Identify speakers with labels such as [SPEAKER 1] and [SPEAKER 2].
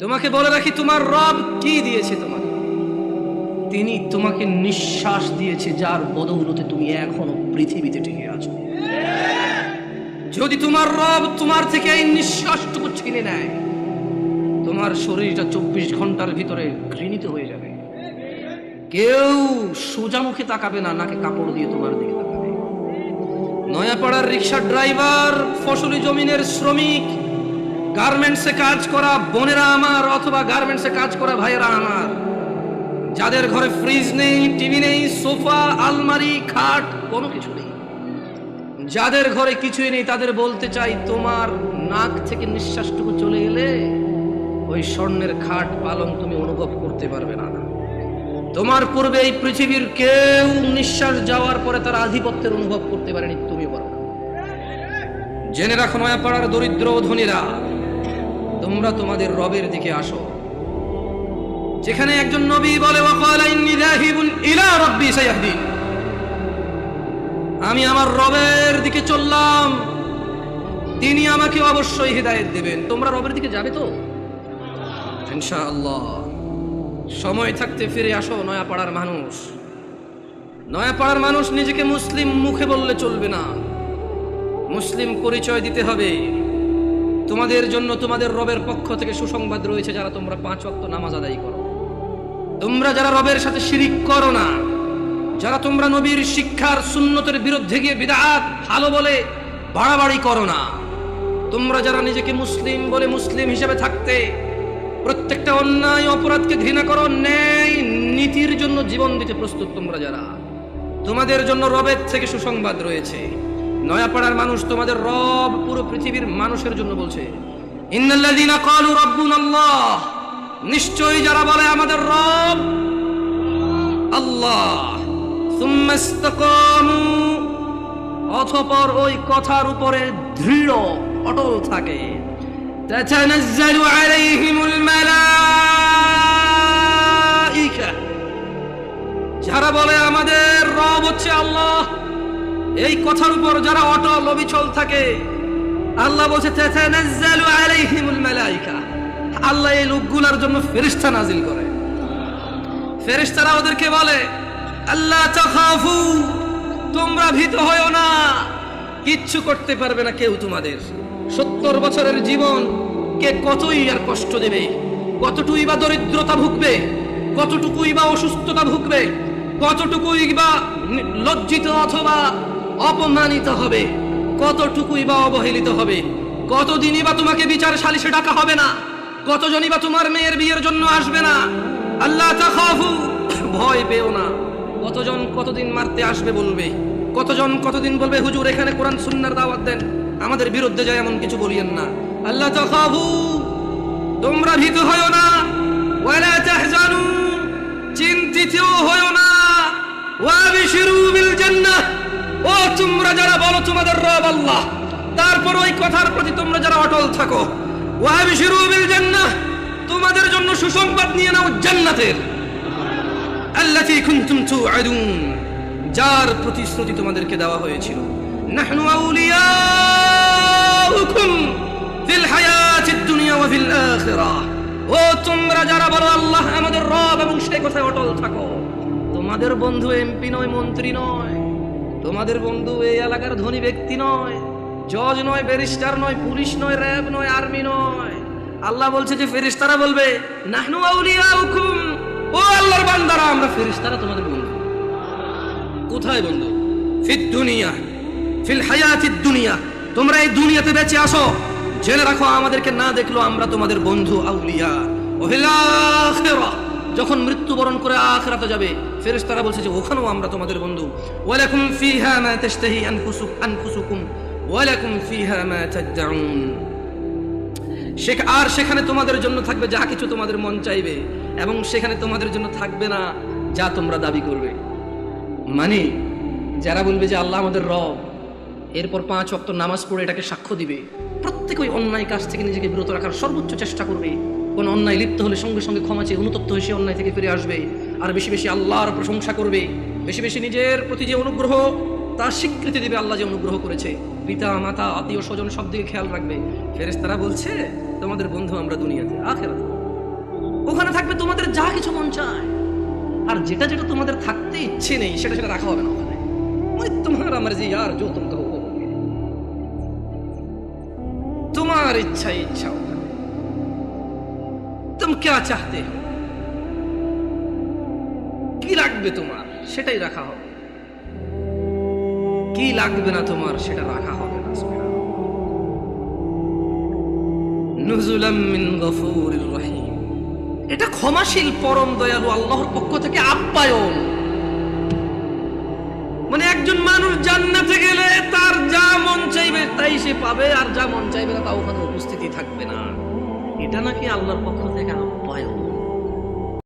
[SPEAKER 1] তোমাকে বলে রাখি, তোমার রব কি দিয়েছে তোমাকে? তিনি তোমাকে নিঃশ্বাস দিয়েছে, যার বদৌলতে তুমি এখনো পৃথিবীতে টিকে আছো। যদি তোমার রব তোমার থেকে এই নিঃশ্বাসটুকু ছিনে নেয়, তোমার শরীরটা 24 ঘন্টার ভিতরে ঘৃণিত হয়ে যাবে। কেউ সোজা মুখে তাকাবে না, নাকে কাপড় দিয়ে তোমার দিকে তাকাবে। নয়াপাড়ার রিক্সা ড্রাইভার, ফসলি জমিনের শ্রমিক, গার্মেন্টসে কাজ করা বোনেরা আমার, অথবা গার্মেন্টসে কাজ করা ভাইয়েরা আমার, যাদের ঘরে ফ্রিজ নেই, টিভি নেই, সোফা, আলমারি, খাট, কোনো কিছু নেই, যাদের ঘরে কিছুই নেই, তাদের বলতে চাই, তোমার নাক থেকে নিঃশ্বাসটুকু চলে গেলে ওই স্বর্ণের খাট পালং তুমি অনুভব করতে পারবে না। তোমার পূর্বে এই পৃথিবীর কেউ নিঃশ্বাস যাওয়ার পরে তার আধিপত্যের অনুভব করতে পারেনি, তুমি পারো না। জেনে রাখো নয়াপাড়ার দরিদ্র ও ধনীরা, তোমরা তোমাদের রবের দিকে আসো। যেখানে একজন নবী বলে, ওয়াকালা ইন্নী যাহিবুন ইলা রাব্বি সায়াহদিন, আমি আমার রবের দিকে চললাম, তিনি আমাকে অবশ্যই হিদায়াত দেবেন। তোমরা রবের দিকে যাবে তো ইনশাআল্লাহ? সময় থাকতে ফিরে আসো নয়াপাড়ার মানুষ। নয়াপাড়ার মানুষ নিজেকে মুসলিম মুখে বললে চলবে না, মুসলিম পরিচয় দিতে হবে। তোমাদের জন্য তোমাদের রবের পক্ষ থেকে সুসংবাদ রয়েছে, যারা তোমরা 5 ওয়াক্ত নামাজ আদায় করো, তোমরা যারা রবের সাথে শিরিক করো না, যারা তোমরা নবীর শিক্ষার সুন্নতের বিরুদ্ধে গিয়ে বিদআত ভালো বলে বাড়াবাড়ি করো না, তোমরা যারা নিজেকে মুসলিম বলে মুসলিম হিসেবে থাকতে প্রত্যেকটা অন্যায় অপরাধকে ঘৃণা করো, ন্যায় নীতির জন্য জীবন দিতে প্রস্তুত, তোমরা যারা, তোমাদের জন্য রবের থেকে সুসংবাদ রয়েছে। নয়াপাড়ার মানুষ, তোমাদের রব পুরো পৃথিবীর মানুষের জন্য বলছে, ইন্নাল্লাযীনা ক্বালু রাব্বুনাল্লাহ, নিশ্চয়ই যারা বলে আমাদের রব আল্লাহ, সুম্মা ইসতাকামু, অতঃপর ওই কথার উপরে দৃঢ় অটল থাকে, তাতানাজ্জালু আলাইহিমুল মালাইকা, যারা বলে আমাদের রব হচ্ছে আল্লাহ, এই কথার উপর যারা অটল অবিচল থাকে, আল্লাহ বলছে তাতানাজ্জালু আলাইহিমুল মালাইকা, আল্লাহ এই লোকগুলোর জন্য ফেরেশতা নাজিল করে। ফেরেশতারা ওদেরকে বলে, আল্লাহ তাখাফু, তোমরা ভীত হয়ো না, কিচ্ছু করতে পারবে না কেউ তোমাদের। 70 বছরের জীবন কে কতই আর কষ্ট দেবে, কতটুকুই বা দরিদ্রতা ভুগবে, কতটুকুই বা অসুস্থতা ভুগবে, কতটুকুই বা লজ্জিত অথবা অপমানিত হবে, কতটুকুই বা অবহেলিত হবে, কতদিনই বা তোমাকে বিচার সালিশে ডাকা হবে না, কতজনই বা তোমার মেয়ের বিয়ের জন্য আসবে না। আল্লাহ তাখাফু, ভয় পেও না। কতজন কতদিন মারতে আসবে বলবে, কতজন কতদিন বলবে হুজুর এখানে কোরআন সুন্নাহর দাওয়াত দেন, আমাদের বিরুদ্ধে যায় এমন কিছু বলিয়েন না। আল্লাহ তাখাফু, তোমরা ভীত হয়ো না, ওয়ালা তাহজানু, চিন্তিত হয়ো না, ওয়াবিশিরু বিল জান্নাহ, ও তোমরা যারা বলো তোমাদের রব আল্লাহ, তারপর ওই কথার প্রতি তোমরা যারা অটল থাকো, ওয়াবিশিরু বিল জান্নাহ, তোমাদের জন্য সুসংবাদ নিয়ে নাও জান্নাতের, আল্লাতী কুনতুম তুআদুন, যার প্রতিশ্রুতি তোমাদেরকে দেওয়া হয়েছিল। নাহনু আউলিয়াউকুম ফিল হায়াতিদ দুনিয়া ওয়া ফিল আখিরাহ, ও তোমরা যারা বলো আল্লাহ আমাদের রব এবং সেই কথায় অটল থাকো, তোমাদের বন্ধু এমপি নয়, মন্ত্রী নয়, তোমাদের বন্ধু এই এলাকার ধনী ব্যক্তি নয়, জজ নয়, ব্যারিস্টার নয়, পুলিশ নয়, র্যাব নয়, আর্মি নয়। আল্লাহ বলছে যে ফেরেশতারা বলবে, নাহনু আউলিয়াউকুম, ও আল্লাহর বান্দারা, আমরা ফেরেশতারা তোমাদের বন্ধু। কোথায় বন্ধু? ফিদ দুনিয়া, ফিল হায়াতিদ দুনিয়া, তোমরা এই দুনিয়াতে বেঁচে আসো, জেনে রাখো আমাদেরকে না দেখলো আমরা তোমাদের বন্ধু আউলিয়া। ওয়া ফিল আখিরাহ, যখন মৃত্যুবরণ করে আখিরাতে যাবে, ফেরেশতারা বলছে যে ওখানেও আমরা তোমাদের বন্ধু। ওয়া লাকুম ফিহা মা তাশতাহি আনফুসুকুম ওয়া লাকুম ফিহা মা তাদউন, আর সেখানে তোমাদের জন্য থাকবে যা কিছু তোমাদের মন চাইবে, এবং সেখানে তোমাদের জন্য থাকবে না যা তোমরা দাবি করবে। মানে যারা বলবে যে আল্লাহ আমাদের রব, এরপর 5 ওয়াক্ত নামাজ পড়ে এটাকে সাক্ষ্য দিবে, প্রত্যেক ওই অন্যায় কাজ থেকে নিজেকে বিরত রাখার সর্বোচ্চ চেষ্টা করবে, কোন অন্যায় লিপ্ত হলে সঙ্গে সঙ্গে ক্ষমা চেয়ে অনুতপ্ত হয়ে সে অন্যায় থেকে ফিরে আসবে, আর বেশি বেশি আল্লাহর প্রশংসা করবে, বেশি বেশি নিজের প্রতি যে অনুগ্রহ তার স্বীকৃতি দিবে, আল্লাহ যে অনুগ্রহ করেছে, পিতা মাতা আত্মীয় স্বজন সব দিকে খেয়াল রাখবে। ফেরেশতারা বলছে তোমাদের বন্ধু আমরা দুনিয়াতে, আখিরাতে ওখানে থাকবে তোমাদের যা কিছু মন চায়, আর যেটা যেটা তোমাদের থাকতে ইচ্ছে নেই সেটা সেটা রাখা হবে না ওখানে। ওই তোমার আমার যে यार जो तुम कहो वो होंगे, তোমার ইচ্ছা ইচ্ছা ওখানে। तुम क्या चाहते हो, কি লাগবে তোমার সেটাই রাখা হবে, কি লাগবে না তোমার সেটা রাখা হবে না। নুজুলাম মিন গফুরির রহিম, এটা ক্ষমাশীল পরম দয়ালু আল্লাহর পক্ষ থেকে আপ্যায়ন। মানে একজন মানুষ জান্নাতে গেলে তার যা মন চাইবে তাই সে পাবে, আর যা মন চাইবে না তা ওখানে উপস্থিতি থাকবে না। এটা নাকি আল্লাহর পক্ষ থেকে